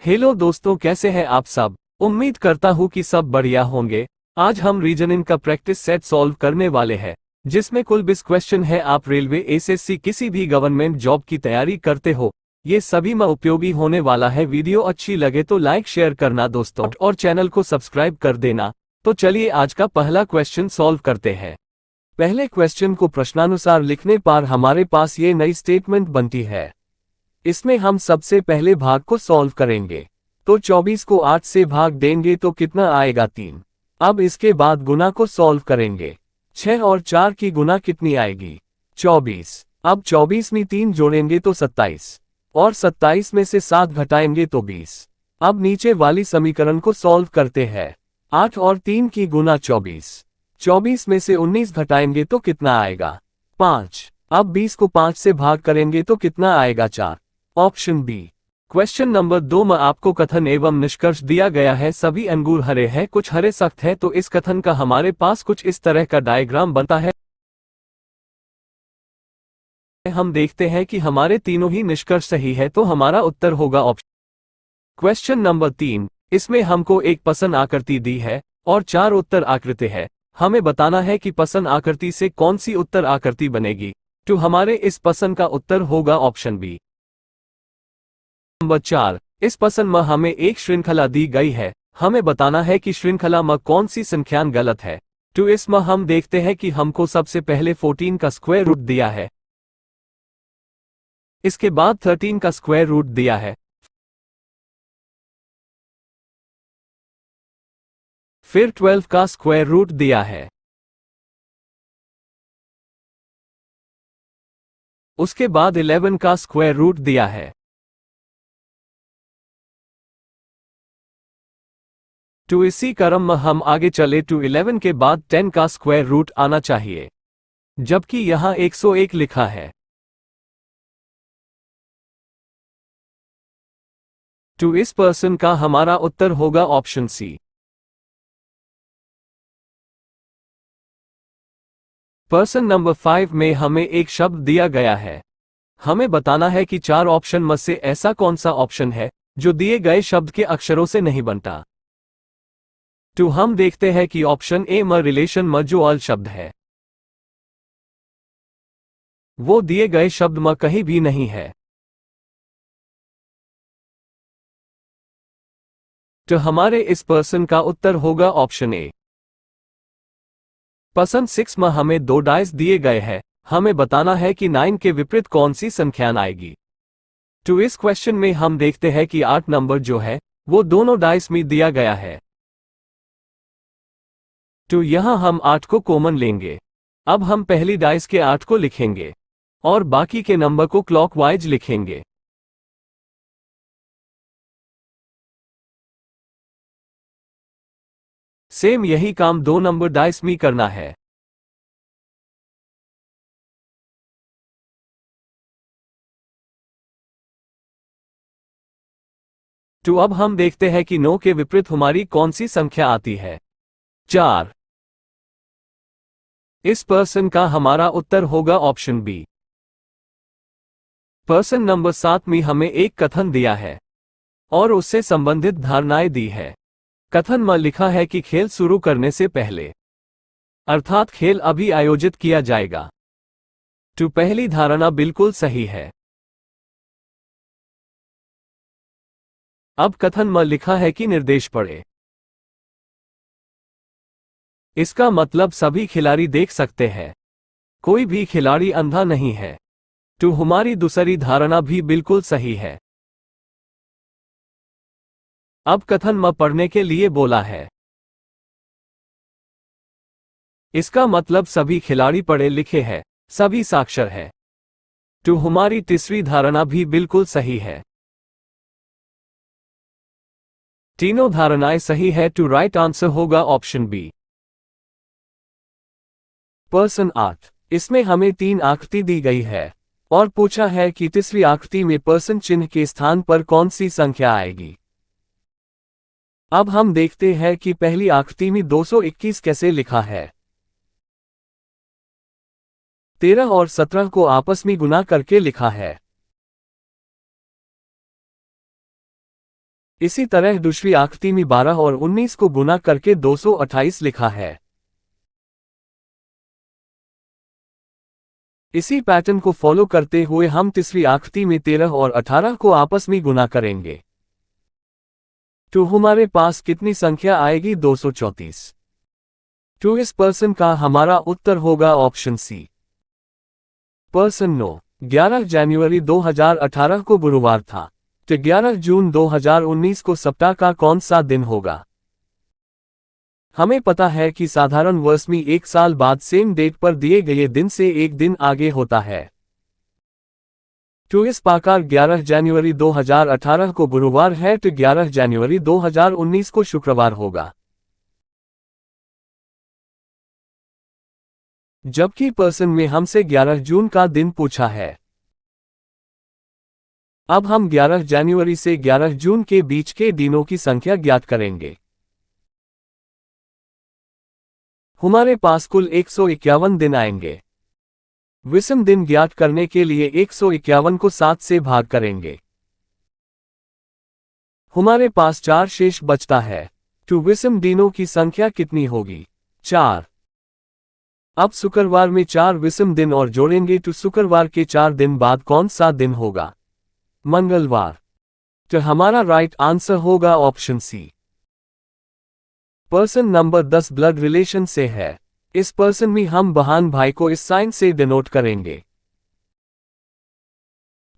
Hello दोस्तों, कैसे हैं आप सब। उम्मीद करता हूँ कि सब बढ़िया होंगे। आज हम रीजनिंग का प्रैक्टिस सेट सॉल्व करने वाले हैं, जिसमें कुल 20 क्वेश्चन है। आप रेलवे, एसएससी, किसी भी गवर्नमेंट जॉब की तैयारी करते हो, ये सभी में उपयोगी होने वाला है। वीडियो अच्छी लगे तो लाइक शेयर करना दोस्तों, और चैनल को सब्सक्राइब कर देना। तो चलिए आज का पहला क्वेश्चन सॉल्व करते हैं। पहले क्वेश्चन को प्रश्नानुसार लिखने पर हमारे पास ये नई स्टेटमेंट बनती है। इसमें हम सबसे पहले भाग को सॉल्व करेंगे। तो 24 को 8 से भाग देंगे तो कितना आएगा? 3। अब इसके बाद गुना को सॉल्व करेंगे। 6 और 4 की गुना कितनी आएगी? 24। अब 24 में 3 जोड़ेंगे तो 27, और 27 में से 7 घटाएंगे तो 20। अब नीचे वाली समीकरण को सॉल्व करते हैं। 8 और 3 की गुना 24। 24 में से 19 घटाएंगे तो कितना आएगा? 5। अब 20 को 5 से भाग करेंगे तो कितना आएगा? 4। Option B. क्वेश्चन नंबर 2 में आपको कथन एवं निष्कर्ष दिया गया है। सभी अंगूर हरे हैं, कुछ हरे सख्त है। तो इस कथन का हमारे पास कुछ इस तरह का डायग्राम बनता है। हम देखते हैं कि हमारे तीनों ही निष्कर्ष सही है, तो हमारा उत्तर होगा ऑप्शन। क्वेश्चन नंबर 3, इसमें हमको एक पसंद आकृति दी है और 4 उत्तर आकृति है। हमें बताना है कि पसंद आकृति से कौन सी उत्तर आकृति बनेगी। तो हमारे इस पसंद का उत्तर होगा ऑप्शन बी। नंबर 4, इस पसंद में हमें एक श्रृंखला दी गई है। हमें बताना है कि श्रृंखला में कौन सी संख्यान गलत है। तो इसमें हम देखते हैं कि हमको सबसे पहले 14 का स्क्वायर रूट दिया है, इसके बाद 13 का स्क्वायर रूट दिया है, फिर 12 का स्क्वायर रूट दिया है, उसके बाद 11 का स्क्वायर रूट दिया है। तो इसी क्रम में हम आगे चले। तो 11 के बाद 10 का स्क्वायर रूट आना चाहिए, जबकि यहां 101 लिखा है। तो इस पर्सन का हमारा उत्तर होगा ऑप्शन सी। पर्सन नंबर 5 में हमें एक शब्द दिया गया है। हमें बताना है कि 4 ऑप्शन में से ऐसा कौन सा ऑप्शन है जो दिए गए शब्द के अक्षरों से नहीं बनता। तो हम देखते हैं कि ऑप्शन ए में रिलेशन में जो अल शब्द है वो दिए गए शब्द में कहीं भी नहीं है। तो हमारे इस पर्सन का उत्तर होगा ऑप्शन ए। पर्सन 6 में हमें 2 डाइस दिए गए हैं। हमें बताना है कि 9 के विपरीत कौन सी संख्यान आएगी। तो इस क्वेश्चन में हम देखते हैं कि 8 नंबर जो है वो दोनों डाइस में दिया गया है। तो यहां हम 8 को कॉमन लेंगे। अब हम पहली डाइस के 8 को लिखेंगे और बाकी के नंबर को क्लॉकवाइज लिखेंगे। सेम यही काम 2 नंबर डाइस में करना है। तो अब हम देखते हैं कि 9 के विपरीत हमारी कौन सी संख्या आती है। 4। इस पर्सन का हमारा उत्तर होगा ऑप्शन बी। पर्सन नंबर 7 में हमें एक कथन दिया है और उससे संबंधित धारणाएं दी है। कथन में लिखा है कि खेल शुरू करने से पहले, अर्थात खेल अभी आयोजित किया जाएगा। तो पहली धारणा बिल्कुल सही है। अब कथन में लिखा है कि निर्देश पढ़े। इसका मतलब सभी खिलाड़ी देख सकते हैं, कोई भी खिलाड़ी अंधा नहीं है। तो हमारी दूसरी धारणा भी बिल्कुल सही है। अब कथन में पढ़ने के लिए बोला है, इसका मतलब सभी खिलाड़ी पढ़े लिखे हैं, सभी साक्षर है। तो हमारी तीसरी धारणा भी बिल्कुल सही है। तीनों धारणाएं सही है। टू राइट आंसर होगा ऑप्शन बी। पर्सन 8, इसमें हमें 3 आकृति दी गई है और पूछा है कि तीसरी आकृति में पर्सन चिन्ह के स्थान पर कौन सी संख्या आएगी। अब हम देखते हैं कि पहली आकृति में 221 कैसे लिखा है। 13 और 17 को आपस में गुना करके लिखा है। इसी तरह दूसरी आकृति में 12 और 19 को गुना करके 228 लिखा है। इसी पैटर्न को फॉलो करते हुए हम तीसरी आकृति में 13 और 18 को आपस में गुना करेंगे। तो हमारे पास कितनी संख्या आएगी? 234। तो इस पर्सन का हमारा उत्तर होगा ऑप्शन सी। पर्सन 9। 11 जनवरी 2018 को गुरुवार था, तो 11 जून 2019 को सप्ताह का कौन सा दिन होगा? हमें पता है कि साधारण वर्ष में एक साल बाद सेम डेट पर दिए गए दिन से एक दिन आगे होता है। तो इस प्रकार 11 जनवरी 2018 को गुरुवार है, तो 11 जनवरी 2019 को शुक्रवार होगा। जबकि पर्सन में हमसे 11 जून का दिन पूछा है। अब हम 11 जनवरी से 11 जून के बीच के दिनों की संख्या ज्ञात करेंगे। हमारे पास कुल 151 दिन आएंगे। विषम दिन ज्ञात करने के लिए 151 को 7 से भाग करेंगे। हमारे पास 4 शेष बचता है। तो विषम दिनों की संख्या कितनी होगी? 4। अब शुक्रवार में 4 विषम दिन और जोड़ेंगे, तो शुक्रवार के 4 दिन बाद कौन सा दिन होगा? मंगलवार। तो हमारा राइट आंसर होगा option C. Person number 10 blood relation से है। इस पर्सन में हम बहन भाई को इस साइन से डिनोट करेंगे।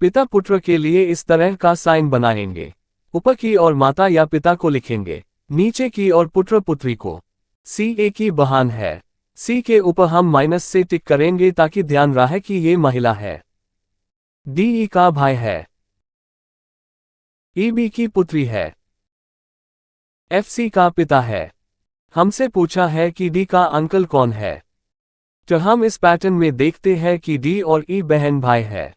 पिता पुत्र के लिए इस तरह का साइन बनाएंगे। ऊपर की और माता या पिता को लिखेंगे, नीचे की और पुत्र पुत्री को। सी ए की बहन है। सी के ऊपर हम माइनस से टिक करेंगे ताकि ध्यान रहे कि ये महिला है। डी ई का भाई है। ई बी की पुत्री है। एफ सी का पिता है। हमसे पूछा है कि डी का अंकल कौन है। तो हम इस पैटर्न में देखते हैं कि डी और ई बहन भाई है।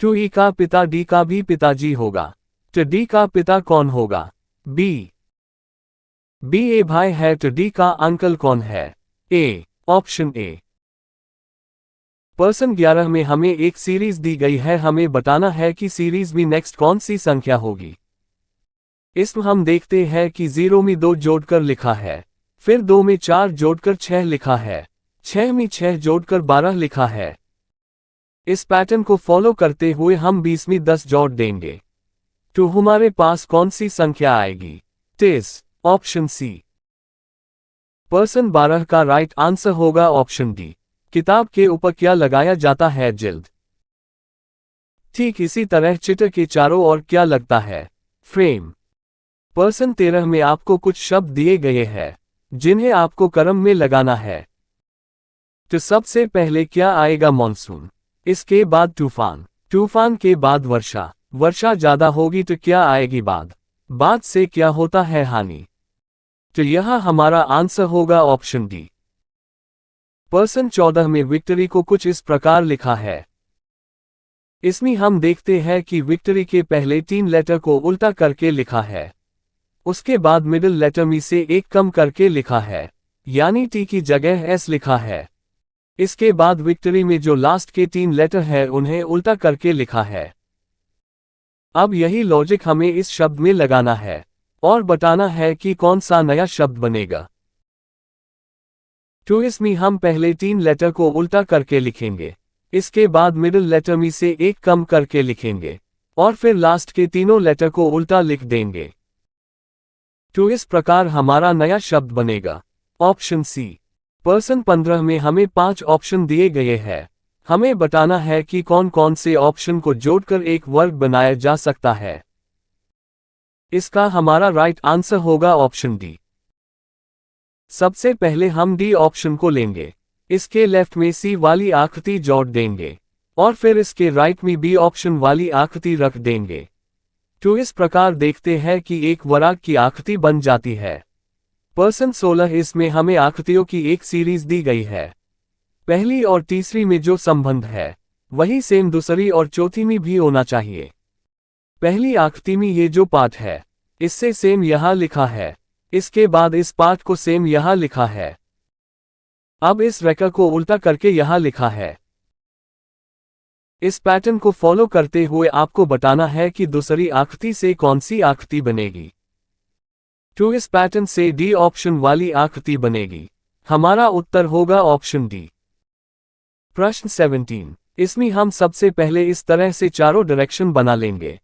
तो ई का पिता डी का भी पिताजी होगा। तो डी का पिता कौन होगा? बी। बी ए भाई है, तो डी का अंकल कौन है? ए। Option A. पर्सन 11 में हमें एक सीरीज दी गई है। हमें बताना है कि सीरीज में नेक्स्ट कौन सी संख्या होगी। इसमें हम देखते हैं कि 0 में 2 जोड़कर लिखा है, फिर 2 में 4 जोड़कर 6 लिखा है, 6 में 6 जोड़कर 12 लिखा है। इस पैटर्न को फॉलो करते हुए हम 20 में 10 जोड़ देंगे। तो हमारे पास कौन सी संख्या आएगी? 23। Option C. पर्सन 12 का राइट आंसर होगा ऑप्शन डी। किताब के ऊपर क्या लगाया जाता है? जिल्द। ठीक इसी तरह चित्र के चारों ओर क्या लगता है? फ्रेम। पर्सन 13 में आपको कुछ शब्द दिए गए हैं जिन्हें आपको क्रम में लगाना है। तो सबसे पहले क्या आएगा? मॉनसून। इसके बाद तूफान। तूफान के बाद वर्षा। वर्षा ज्यादा होगी तो क्या आएगी? बाढ़। बाढ़ से क्या होता है? हानि। तो यह हमारा आंसर होगा ऑप्शन डी। पर्सन 14 में विक्ट्री को कुछ इस प्रकार लिखा है। इसमें हम देखते हैं कि विक्ट्री के पहले 3 लेटर को उल्टा करके लिखा है। उसके बाद मिडिल लेटर में से एक कम करके लिखा है, यानी टी की जगह एस लिखा है। इसके बाद विक्ट्री में जो लास्ट के 3 लेटर है उन्हें उल्टा करके लिखा है। अब यही लॉजिक हमें इस शब्द में लगाना है और बताना है कि कौन सा नया शब्द बनेगा। तो इसमें हम पहले 3 लेटर को उल्टा करके लिखेंगे, इसके बाद मिडिल लेटर में से एक कम करके लिखेंगे और फिर लास्ट के तीनों लेटर को उल्टा लिख देंगे। तो इस प्रकार हमारा नया शब्द बनेगा ऑप्शन सी। पर्सन 15 में हमें 5 ऑप्शन दिए गए हैं। हमें बताना है कि कौन कौन से ऑप्शन को जोड़कर एक वर्ग बनाया जा सकता है। इसका हमारा राइट आंसर होगा ऑप्शन डी। सबसे पहले हम डी ऑप्शन को लेंगे, इसके लेफ्ट में सी वाली आकृति जोड़ देंगे और फिर इसके राइट में बी ऑप्शन वाली आकृति रख देंगे। तो इस प्रकार देखते हैं कि एक वर्ग की आकृति बन जाती है। पर्सन 16 इसमें हमें आकृतियों की एक सीरीज दी गई है। पहली और तीसरी में जो संबंध है वही सेम दूसरी और चौथी में भी होना चाहिए। पहली आकृति में ये जो पार्ट है इससे सेम यहां लिखा है, इसके बाद इस पार्ट को सेम यहां लिखा है। अब इस रेखा को उल्टा करके यहां लिखा है। इस पैटर्न को फॉलो करते हुए आपको बताना है कि दूसरी आकृति से कौन सी आकृति बनेगी। तो इस पैटर्न से डी ऑप्शन वाली आकृति बनेगी। हमारा उत्तर होगा ऑप्शन डी। प्रश्न 17। इसमें हम सबसे पहले इस तरह से चारों डायरेक्शन बना लेंगे।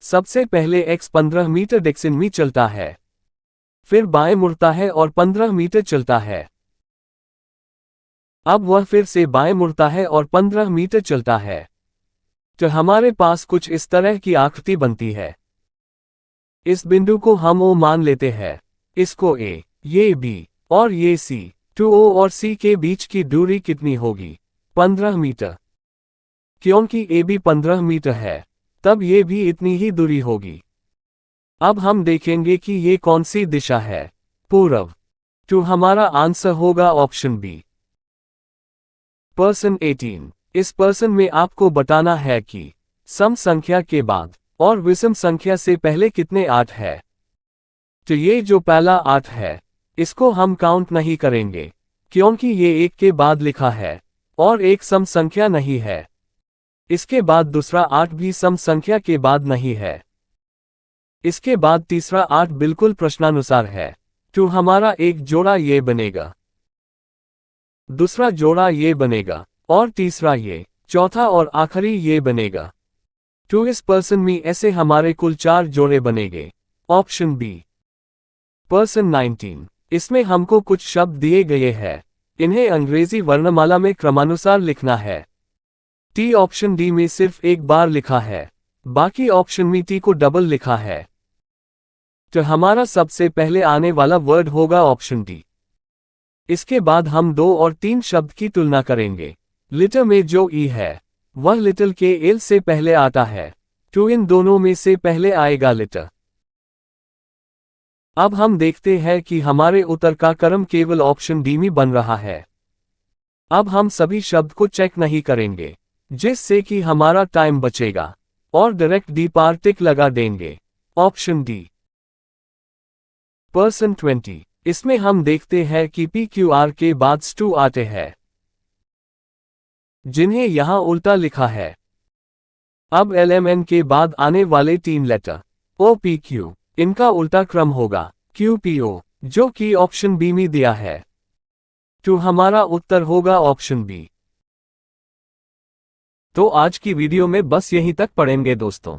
सबसे पहले x 15 मीटर डायरेक्शन में चलता है, फिर बाएं मुड़ता है और 15 मीटर चलता है। अब वह फिर से बाएं मुड़ता है और 15 मीटर चलता है। तो हमारे पास कुछ इस तरह की आकृति बनती है। इस बिंदु को हम O मान लेते हैं, इसको A, ये B और ये C। तो O और C के बीच की दूरी कितनी होगी? 15 मीटर। क्योंकि AB 15 मीटर है, तब ये भी इतनी ही दूरी होगी। अब हम देखेंगे कि ये कौन सी दिशा है, पूर्व। तो हमारा आंसर होगा ऑप्शन बी। पर्सन 18। इस पर्सन में आपको बताना है कि सम संख्या के बाद और विषम संख्या से पहले कितने 8 है। तो ये जो पहला 8 है, इसको हम काउंट नहीं करेंगे, क्योंकि ये 1 के बाद लिखा है और एक सम संख्या नहीं है। इसके बाद दूसरा 8 भी सम संख्या के बाद नहीं है। इसके बाद तीसरा 8 बिल्कुल प्रश्नानुसार है। तो हमारा एक जोड़ा ये बनेगा, दूसरा जोड़ा ये बनेगा और तीसरा ये, चौथा और आखिरी ये बनेगा। तो इस पर्सन में ऐसे हमारे कुल 4 जोड़े बनेंगे। Option B. पर्सन 19। इसमें हमको कुछ शब्द दिए गए हैं, इन्हें अंग्रेजी वर्णमाला में क्रमानुसार लिखना है। टी ऑप्शन डी में सिर्फ एक बार लिखा है, बाकी ऑप्शन में टी को डबल लिखा है। तो हमारा सबसे पहले आने वाला वर्ड होगा ऑप्शन डी। इसके बाद हम 2 और 3 शब्द की तुलना करेंगे। लिटर में जो ई है, वह लिटिल के एल से पहले आता है, तो इन दोनों में से पहले आएगा लिटर। अब हम देखते हैं कि हमारे उत्तर का क्रम केवल ऑप्शन डी में बन रहा है। अब हम सभी शब्द को चेक नहीं करेंगे, जिससे कि हमारा टाइम बचेगा, और डायरेक्ट डी पर टिक लगा देंगे। Option D. पर्सन 20। इसमें हम देखते हैं कि PQR के बाद STU आते हैं, जिन्हें यहां उल्टा लिखा है। अब LMN के बाद आने वाले 3 लेटर OPQ, इनका उल्टा क्रम होगा QPO, जो कि ऑप्शन बी में दिया है। तो हमारा उत्तर होगा ऑप्शन बी। तो आज की वीडियो में बस यहीं तक पढ़ेंगे दोस्तों।